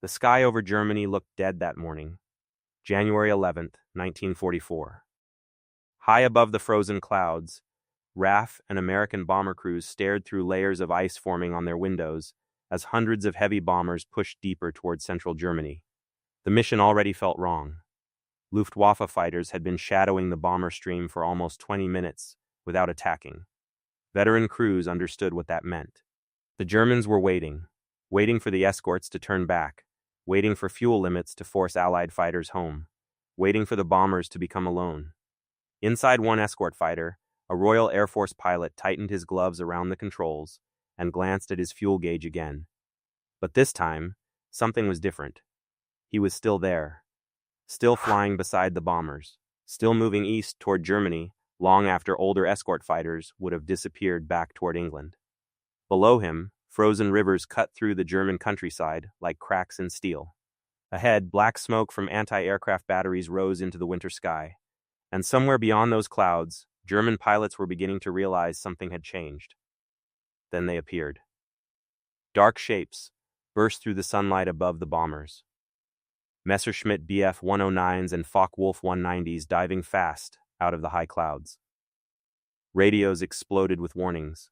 The sky over Germany looked dead that morning, January 11th, 1944. High above the frozen clouds, RAF and American bomber crews stared through layers of ice forming on their windows as hundreds of heavy bombers pushed deeper toward central Germany. The mission already felt wrong. Luftwaffe fighters had been shadowing the bomber stream for almost 20 minutes without attacking. Veteran crews understood what that meant. The Germans were waiting for the escorts to turn back, waiting for fuel limits to force Allied fighters home, waiting for the bombers to become alone. Inside one escort fighter, a Royal Air Force pilot tightened his gloves around the controls and glanced at his fuel gauge again. But this time, something was different. He was still there, still flying beside the bombers, still moving east toward Germany long after older escort fighters would have disappeared back toward England. Below him, frozen rivers cut through the German countryside like cracks in steel. Ahead, black smoke from anti-aircraft batteries rose into the winter sky. And somewhere beyond those clouds, German pilots were beginning to realize something had changed. Then they appeared. Dark shapes burst through the sunlight above the bombers. Messerschmitt Bf 109s and Focke-Wulf 190s diving fast out of the high clouds. Radios exploded with warnings.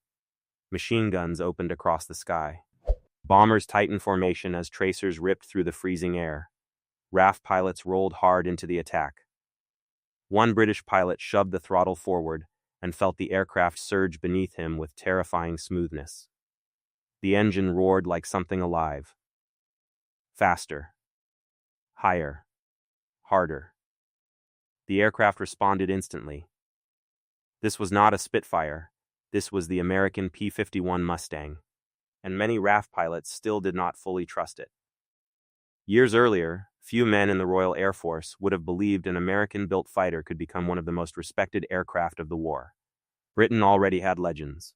Machine guns opened across the sky. Bombers tightened formation as tracers ripped through the freezing air. RAF pilots rolled hard into the attack. One British pilot shoved the throttle forward and felt the aircraft surge beneath him with terrifying smoothness. The engine roared like something alive. Faster. Higher. Harder. The aircraft responded instantly. This was not a Spitfire. This was the American P-51 Mustang, and many RAF pilots still did not fully trust it. Years earlier, few men in the Royal Air Force would have believed an American-built fighter could become one of the most respected aircraft of the war. Britain already had legends.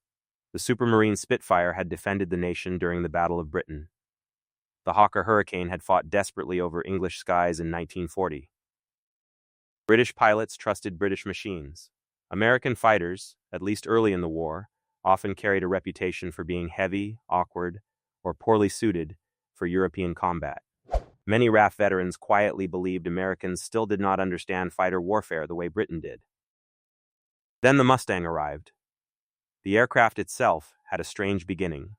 The Supermarine Spitfire had defended the nation during the Battle of Britain. The Hawker Hurricane had fought desperately over English skies in 1940. British pilots trusted British machines. American fighters, at least early in the war, often carried a reputation for being heavy, awkward, or poorly suited for European combat. Many RAF veterans quietly believed Americans still did not understand fighter warfare the way Britain did. Then the Mustang arrived. The aircraft itself had a strange beginning.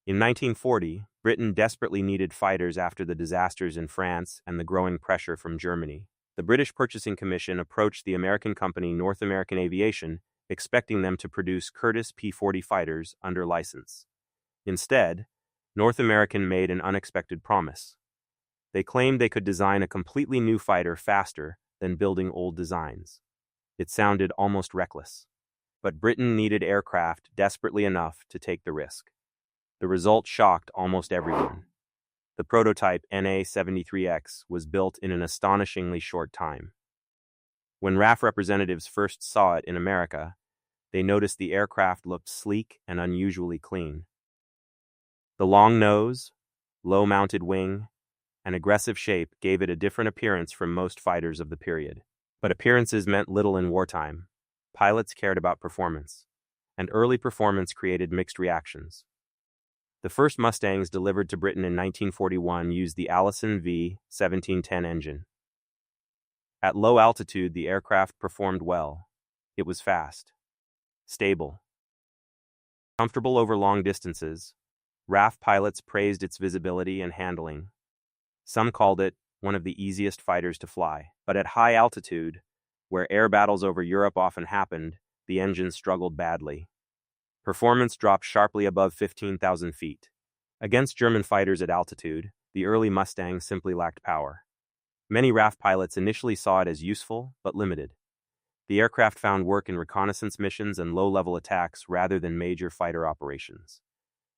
In 1940, Britain desperately needed fighters after the disasters in France and the growing pressure from Germany. The British Purchasing Commission approached the American company North American Aviation, expecting them to produce Curtiss P-40 fighters under license. Instead, North American made an unexpected promise. They claimed they could design a completely new fighter faster than building old designs. It sounded almost reckless. But Britain needed aircraft desperately enough to take the risk. The result shocked almost everyone. The prototype NA-73X was built in an astonishingly short time. When RAF representatives first saw it in America, they noticed the aircraft looked sleek and unusually clean. The long nose, low-mounted wing, and aggressive shape gave it a different appearance from most fighters of the period. But appearances meant little in wartime. Pilots cared about performance, and early performance created mixed reactions. The first Mustangs delivered to Britain in 1941 used the Allison V1710 engine. At low altitude, the aircraft performed well. It was fast, stable, comfortable over long distances. RAF pilots praised its visibility and handling. Some called it one of the easiest fighters to fly. But at high altitude, where air battles over Europe often happened, the engine struggled badly. Performance dropped sharply above 15,000 feet. Against German fighters at altitude, the early Mustang simply lacked power. Many RAF pilots initially saw it as useful, but limited. The aircraft found work in reconnaissance missions and low-level attacks rather than major fighter operations.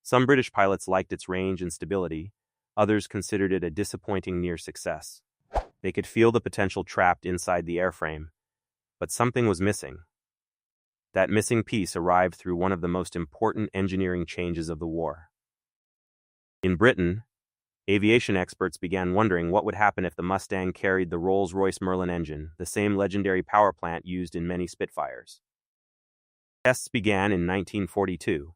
Some British pilots liked its range and stability. Others considered it a disappointing near success. They could feel the potential trapped inside the airframe, but something was missing. That missing piece arrived through one of the most important engineering changes of the war. In Britain, aviation experts began wondering what would happen if the Mustang carried the Rolls-Royce Merlin engine, the same legendary power plant used in many Spitfires. Tests began in 1942.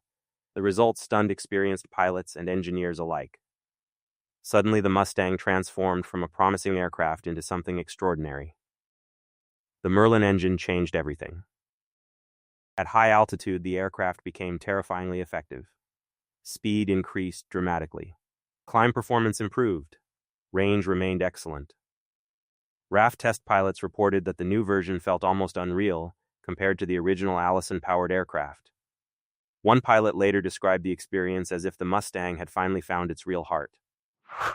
The results stunned experienced pilots and engineers alike. Suddenly, the Mustang transformed from a promising aircraft into something extraordinary. The Merlin engine changed everything. At high altitude, the aircraft became terrifyingly effective. Speed increased dramatically. Climb performance improved. Range remained excellent. RAF test pilots reported that the new version felt almost unreal compared to the original Allison-powered aircraft. One pilot later described the experience as if the Mustang had finally found its real heart.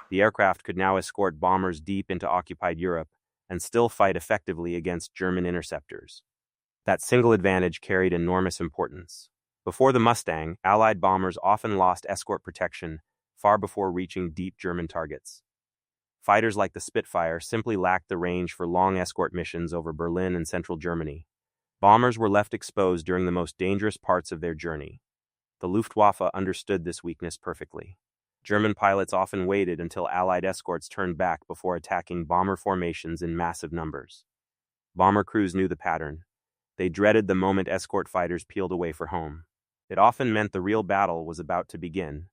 The aircraft could now escort bombers deep into occupied Europe and still fight effectively against German interceptors. That single advantage carried enormous importance. Before the Mustang, Allied bombers often lost escort protection far before reaching deep German targets. Fighters like the Spitfire simply lacked the range for long escort missions over Berlin and central Germany. Bombers were left exposed during the most dangerous parts of their journey. The Luftwaffe understood this weakness perfectly. German pilots often waited until Allied escorts turned back before attacking bomber formations in massive numbers. Bomber crews knew the pattern. They dreaded the moment escort fighters peeled away for home. It often meant the real battle was about to begin.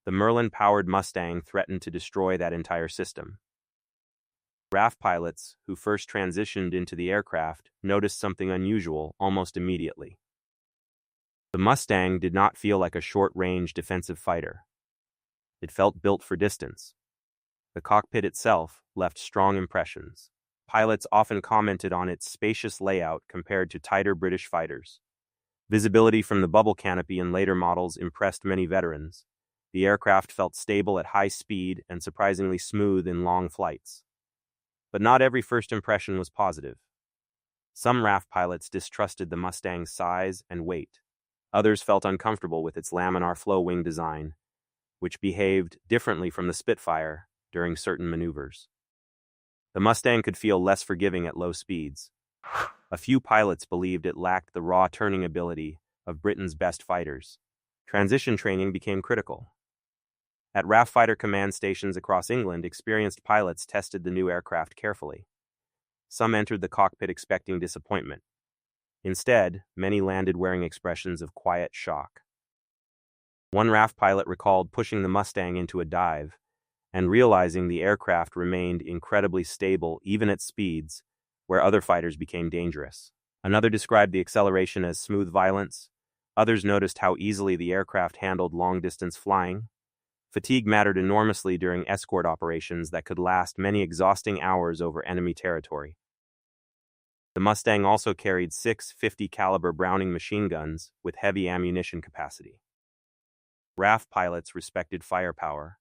The Merlin-powered Mustang threatened to destroy that entire system. RAF pilots, who first transitioned into the aircraft, noticed something unusual almost immediately. The Mustang did not feel like a short-range defensive fighter. It felt built for distance. The cockpit itself left strong impressions. Pilots often commented on its spacious layout compared to tighter British fighters. Visibility from the bubble canopy in later models impressed many veterans. The aircraft felt stable at high speed and surprisingly smooth in long flights. But not every first impression was positive. Some RAF pilots distrusted the Mustang's size and weight. Others felt uncomfortable with its laminar flow wing design, which behaved differently from the Spitfire during certain maneuvers. The Mustang could feel less forgiving at low speeds. A few pilots believed it lacked the raw turning ability of Britain's best fighters. Transition training became critical. At RAF fighter command stations across England, experienced pilots tested the new aircraft carefully. Some entered the cockpit expecting disappointment. Instead, many landed wearing expressions of quiet shock. One RAF pilot recalled pushing the Mustang into a dive and realizing the aircraft remained incredibly stable even at speeds where other fighters became dangerous. Another described the acceleration as smooth violence. Others noticed how easily the aircraft handled long-distance flying. Fatigue mattered enormously during escort operations that could last many exhausting hours over enemy territory. The Mustang also carried 6 50 caliber Browning machine guns with heavy ammunition capacity. RAF pilots respected firepower.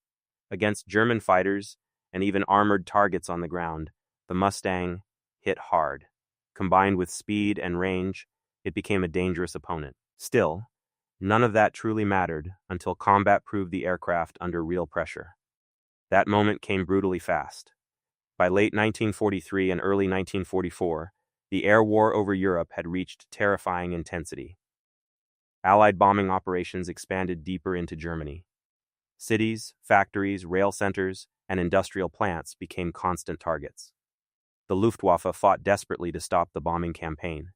Against German fighters and even armored targets on the ground, the Mustang hit hard. Combined with speed and range, it became a dangerous opponent. Still, none of that truly mattered until combat proved the aircraft under real pressure. That moment came brutally fast. By late 1943 and early 1944, the air war over Europe had reached terrifying intensity. Allied bombing operations expanded deeper into Germany. Cities, factories, rail centers, and industrial plants became constant targets. The Luftwaffe fought desperately to stop the bombing campaign.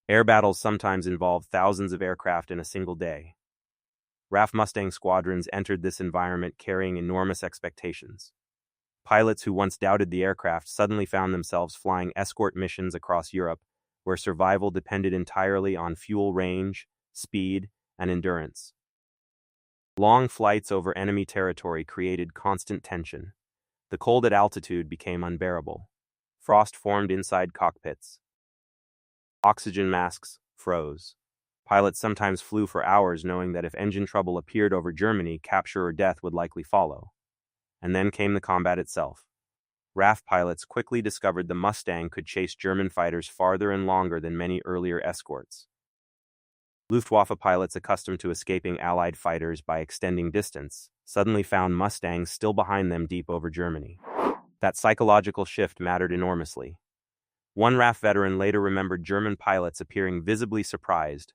Air battles sometimes involved thousands of aircraft in a single day. RAF Mustang squadrons entered this environment carrying enormous expectations. Pilots who once doubted the aircraft suddenly found themselves flying escort missions across Europe, where survival depended entirely on fuel range, speed, and endurance. Long flights over enemy territory created constant tension. The cold at altitude became unbearable. Frost formed inside cockpits. Oxygen masks froze. Pilots sometimes flew for hours knowing that if engine trouble appeared over Germany, capture or death would likely follow. And then came the combat itself. RAF pilots quickly discovered the Mustang could chase German fighters farther and longer than many earlier escorts. Luftwaffe pilots accustomed to escaping Allied fighters by extending distance suddenly found Mustangs still behind them deep over Germany. That psychological shift mattered enormously. One RAF veteran later remembered German pilots appearing visibly surprised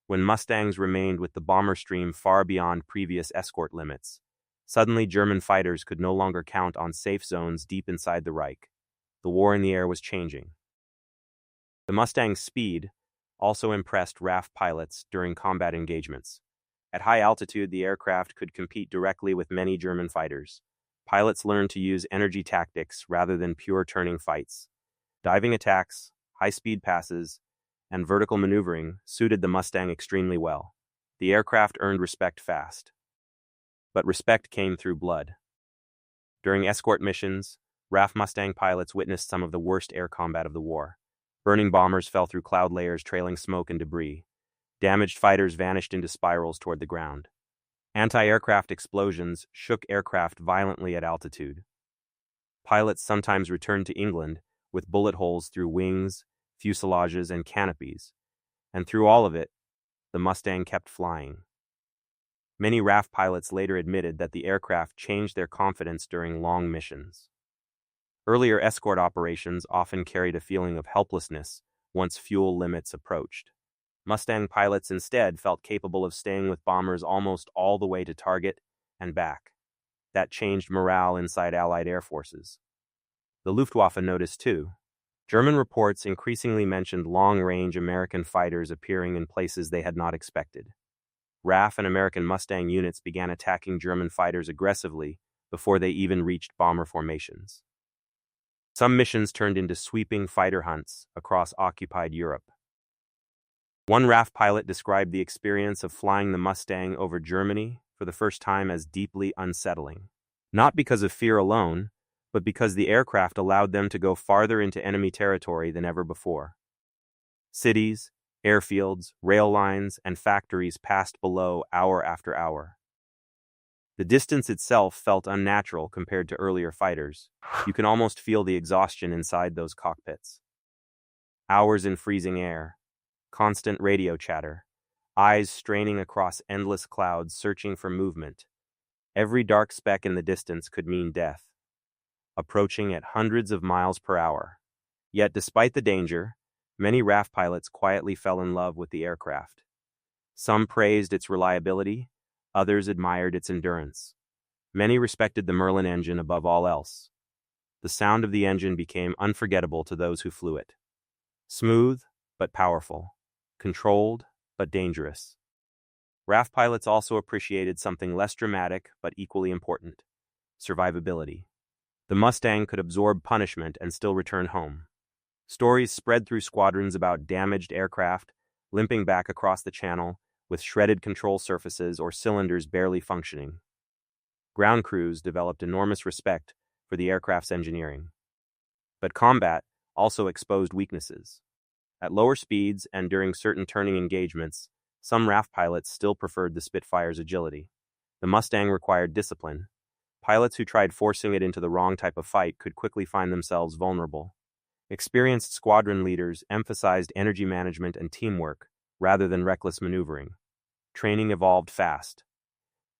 when Mustangs remained with the bomber stream far beyond previous escort limits. Suddenly, German fighters could no longer count on safe zones deep inside the Reich. The war in the air was changing. The Mustang's speed also impressed RAF pilots during combat engagements. At high altitude, the aircraft could compete directly with many German fighters. pilots learned to use energy tactics rather than pure turning fights. Diving attacks, high-speed passes, and vertical maneuvering suited the Mustang extremely well. The aircraft earned respect fast. But respect came through blood. During escort missions, RAF Mustang pilots witnessed some of the worst air combat of the war. Burning bombers fell through cloud layers trailing smoke and debris. Damaged fighters vanished into spirals toward the ground. Anti-aircraft explosions shook aircraft violently at altitude. Pilots sometimes returned to England with bullet holes through wings, fuselages, and canopies. And through all of it, the Mustang kept flying. Many RAF pilots later admitted that the aircraft changed their confidence during long missions. Earlier escort operations often carried a feeling of helplessness once fuel limits approached. Mustang pilots instead felt capable of staying with bombers almost all the way to target and back. That changed morale inside Allied air forces. The Luftwaffe noticed too. German reports increasingly mentioned long-range American fighters appearing in places they had not expected. RAF and American Mustang units began attacking German fighters aggressively before they even reached bomber formations. Some missions turned into sweeping fighter hunts across occupied Europe. One RAF pilot described the experience of flying the Mustang over Germany for the first time as deeply unsettling. Not because of fear alone, but because the aircraft allowed them to go farther into enemy territory than ever before. Cities, airfields, rail lines, and factories passed below hour after hour. The distance itself felt unnatural compared to earlier fighters. You can almost feel the exhaustion inside those cockpits. Hours in freezing air, constant radio chatter, eyes straining across endless clouds searching for movement. Every dark speck in the distance could mean death, approaching at hundreds of miles per hour. Yet despite the danger, many RAF pilots quietly fell in love with the aircraft. Some praised its reliability, others admired its endurance. Many respected the Merlin engine above all else. The sound of the engine became unforgettable to those who flew it. Smooth, but powerful. Controlled, but dangerous. RAF pilots also appreciated something less dramatic, but equally important: survivability. The Mustang could absorb punishment and still return home. Stories spread through squadrons about damaged aircraft, limping back across the channel, with shredded control surfaces or cylinders barely functioning. Ground crews developed enormous respect for the aircraft's engineering. But combat also exposed weaknesses. At lower speeds and during certain turning engagements, some RAF pilots still preferred the Spitfire's agility. The Mustang required discipline. Pilots who tried forcing it into the wrong type of fight could quickly find themselves vulnerable. Experienced squadron leaders emphasized energy management and teamwork rather than reckless maneuvering. Training evolved fast.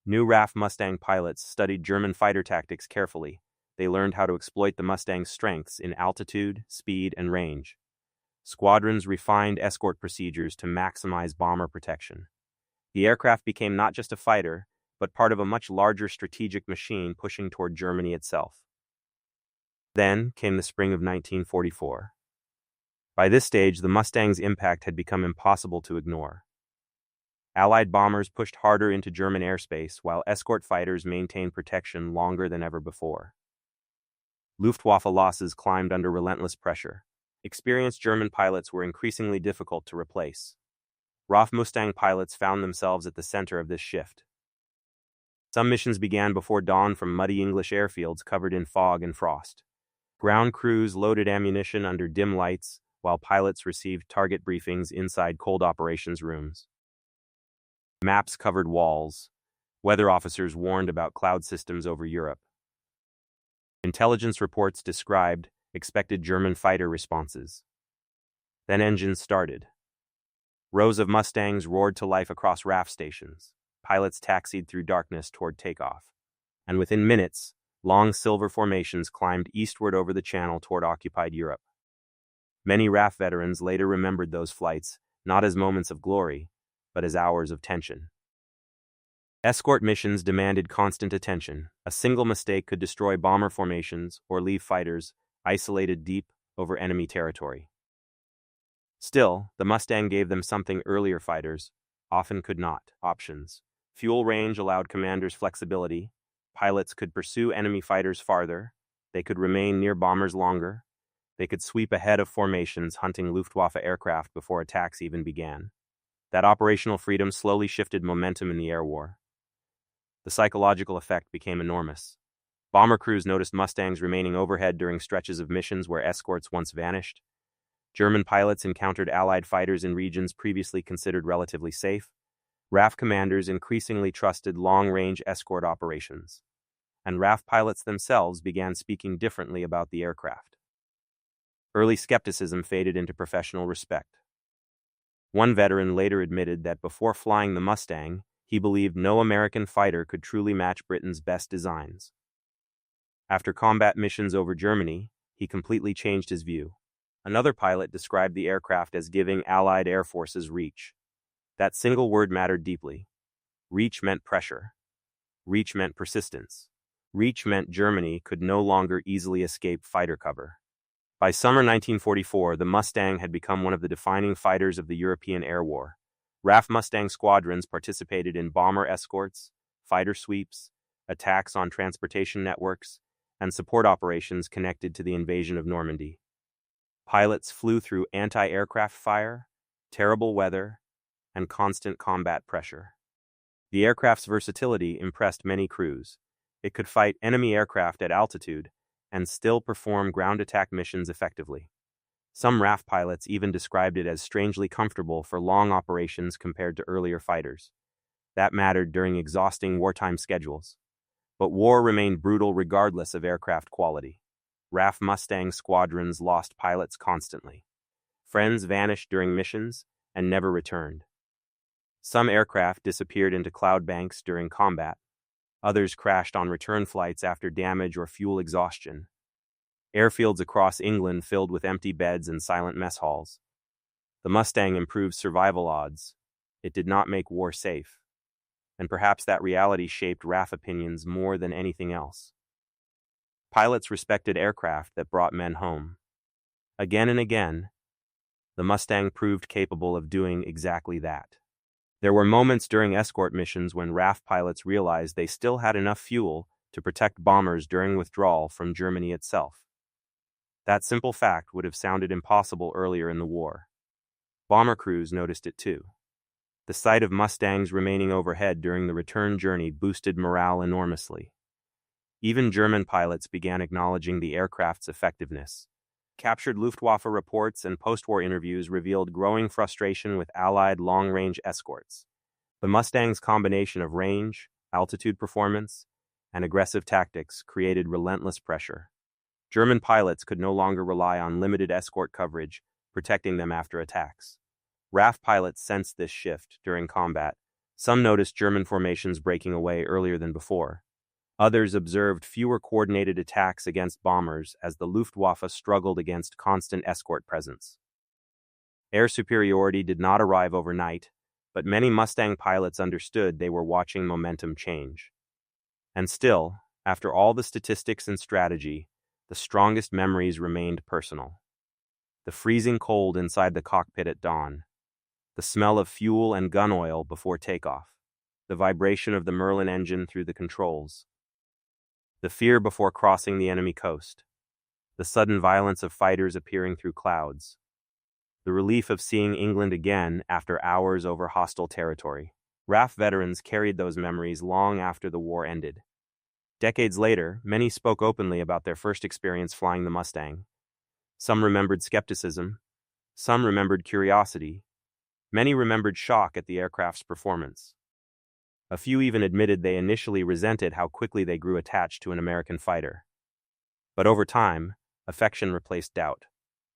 New RAF Mustang pilots studied German fighter tactics carefully. They learned how to exploit the Mustang's strengths in altitude, speed, and range. Squadrons refined escort procedures to maximize bomber protection. The aircraft became not just a fighter, but part of a much larger strategic machine pushing toward Germany itself. Then came the spring of 1944. By this stage, the Mustang's impact had become impossible to ignore. Allied bombers pushed harder into German airspace, while escort fighters maintained protection longer than ever before. Luftwaffe losses climbed under relentless pressure. Experienced German pilots were increasingly difficult to replace. RAF Mustang pilots found themselves at the center of this shift. Some missions began before dawn from muddy English airfields covered in fog and frost. Ground crews loaded ammunition under dim lights, while pilots received target briefings inside cold operations rooms. Maps covered walls. Weather officers warned about cloud systems over Europe. Intelligence reports described expected German fighter responses. Then engines started. Rows of Mustangs roared to life across RAF stations. Pilots taxied through darkness toward takeoff. And within minutes, long silver formations climbed eastward over the channel toward occupied Europe. Many RAF veterans later remembered those flights, not as moments of glory, but as hours of tension. Escort missions demanded constant attention. A single mistake could destroy bomber formations or leave fighters isolated deep over enemy territory. Still, the Mustang gave them something earlier fighters often could not: options. Fuel range allowed commanders flexibility. Pilots could pursue enemy fighters farther, they could remain near bombers longer, they could sweep ahead of formations hunting Luftwaffe aircraft before attacks even began. That operational freedom slowly shifted momentum in the air war. The psychological effect became enormous. Bomber crews noticed Mustangs remaining overhead during stretches of missions where escorts once vanished. German pilots encountered Allied fighters in regions previously considered relatively safe. RAF commanders increasingly trusted long-range escort operations. And RAF pilots themselves began speaking differently about the aircraft. Early skepticism faded into professional respect. One veteran later admitted that before flying the Mustang, he believed no American fighter could truly match Britain's best designs. After combat missions over Germany, he completely changed his view. Another pilot described the aircraft as giving Allied air forces reach. That single word mattered deeply. Reach meant pressure. Reach meant persistence. Reach meant Germany could no longer easily escape fighter cover. By summer 1944, the Mustang had become one of the defining fighters of the European air war. RAF Mustang squadrons participated in bomber escorts, fighter sweeps, attacks on transportation networks, and support operations connected to the invasion of Normandy. Pilots flew through anti-aircraft fire, terrible weather, and constant combat pressure. The aircraft's versatility impressed many crews. It could fight enemy aircraft at altitude and still perform ground attack missions effectively. Some RAF pilots even described it as strangely comfortable for long operations compared to earlier fighters. That mattered during exhausting wartime schedules. But war remained brutal regardless of aircraft quality. RAF Mustang squadrons lost pilots constantly. Friends vanished during missions and never returned. Some aircraft disappeared into cloud banks during combat. Others crashed on return flights after damage or fuel exhaustion. Airfields across England filled with empty beds and silent mess halls. The Mustang improved survival odds. It did not make war safe. And perhaps that reality shaped RAF opinions more than anything else. Pilots respected aircraft that brought men home. Again and again, the Mustang proved capable of doing exactly that. There were moments during escort missions when RAF pilots realized they still had enough fuel to protect bombers during withdrawal from Germany itself. That simple fact would have sounded impossible earlier in the war. Bomber crews noticed it too. The sight of Mustangs remaining overhead during the return journey boosted morale enormously. Even German pilots began acknowledging the aircraft's effectiveness. Captured Luftwaffe reports and post-war interviews revealed growing frustration with Allied long-range escorts. The Mustang's combination of range, altitude performance, and aggressive tactics created relentless pressure. German pilots could no longer rely on limited escort coverage, protecting them after attacks. RAF pilots sensed this shift during combat. Some noticed German formations breaking away earlier than before. Others observed fewer coordinated attacks against bombers as the Luftwaffe struggled against constant escort presence. Air superiority did not arrive overnight, but many Mustang pilots understood they were watching momentum change. And still, after all the statistics and strategy, the strongest memories remained personal. The freezing cold inside the cockpit at dawn, the smell of fuel and gun oil before takeoff, the vibration of the Merlin engine through the controls, the fear before crossing the enemy coast, the sudden violence of fighters appearing through clouds, the relief of seeing England again after hours over hostile territory. RAF veterans carried those memories long after the war ended. Decades later, many spoke openly about their first experience flying the Mustang. Some remembered skepticism, some remembered curiosity, many remembered shock at the aircraft's performance. A few even admitted they initially resented how quickly they grew attached to an American fighter. But over time, affection replaced doubt.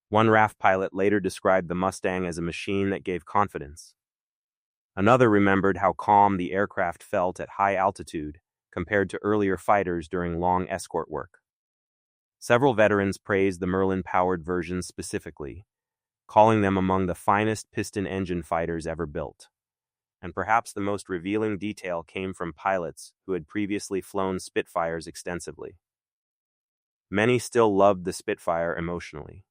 One RAF pilot later described the Mustang as a machine that gave confidence. Another remembered how calm the aircraft felt at high altitude compared to earlier fighters during long escort work. Several veterans praised the Merlin-powered versions specifically, calling them among the finest piston engine fighters ever built. And perhaps the most revealing detail came from pilots who had previously flown Spitfires extensively. Many still loved the Spitfire emotionally.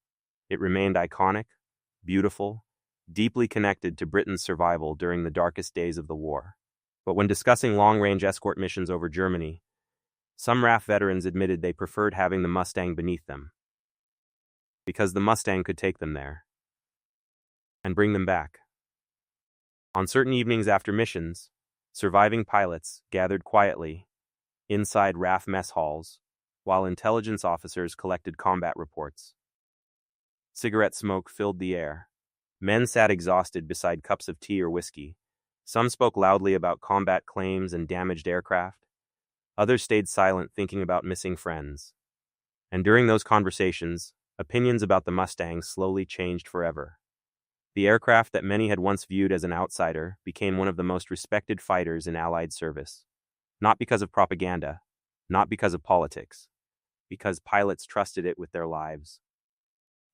It remained iconic, beautiful, deeply connected to Britain's survival during the darkest days of the war. But when discussing long-range escort missions over Germany, Some RAF veterans admitted they preferred having the Mustang beneath them, because the Mustang could take them there and bring them back. On certain evenings after missions, surviving pilots gathered quietly inside RAF mess halls while intelligence officers collected combat reports. Cigarette smoke filled the air. Men sat exhausted beside cups of tea or whiskey. Some spoke loudly about combat claims and damaged aircraft. Others stayed silent, thinking about missing friends. And during those conversations, opinions about the Mustang slowly changed forever. The aircraft that many had once viewed as an outsider became one of the most respected fighters in Allied service. Not because of propaganda, not because of politics, because pilots trusted it with their lives.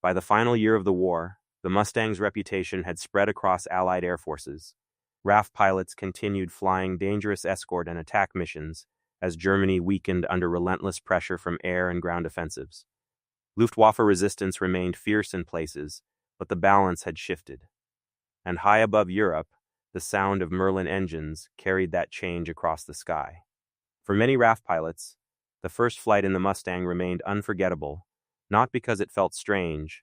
By the final year of the war, the Mustang's reputation had spread across Allied air forces. RAF pilots continued flying dangerous escort and attack missions as Germany weakened under relentless pressure from air and ground offensives. Luftwaffe resistance remained fierce in places, but the balance had shifted. And high above Europe, the sound of Merlin engines carried that change across the sky. For many RAF pilots, the first flight in the Mustang remained unforgettable, not because it felt strange,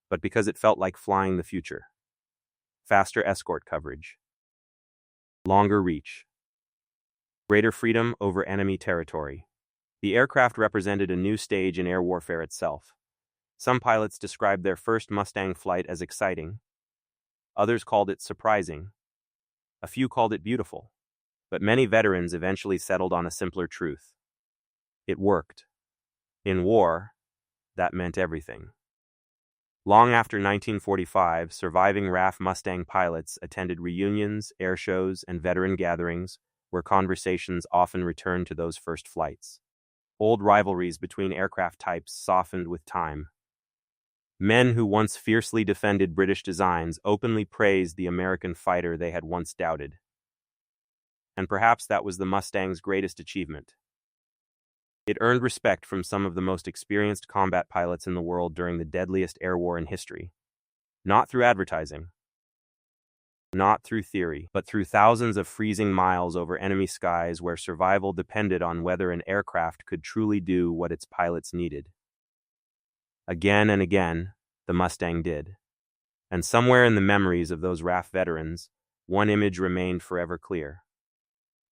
but because it felt like flying the future. Faster escort coverage, longer reach, greater freedom over enemy territory. The aircraft represented a new stage in air warfare itself. Some pilots described their first Mustang flight as exciting. Others called it surprising. A few called it beautiful. But many veterans eventually settled on a simpler truth. It worked. In war, that meant everything. Long after 1945, surviving RAF Mustang pilots attended reunions, air shows, and veteran gatherings where conversations often returned to those first flights. Old rivalries between aircraft types softened with time. Men who once fiercely defended British designs openly praised the American fighter they had once doubted. And perhaps that was the Mustang's greatest achievement. It earned respect from some of the most experienced combat pilots in the world during the deadliest air war in history. Not through advertising, not through theory, but through thousands of freezing miles over enemy skies where survival depended on whether an aircraft could truly do what its pilots needed. Again and again, the Mustang did. And somewhere in the memories of those RAF veterans, one image remained forever clear.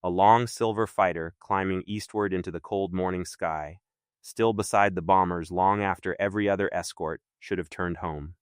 A long silver fighter climbing eastward into the cold morning sky, still beside the bombers long after every other escort should have turned home.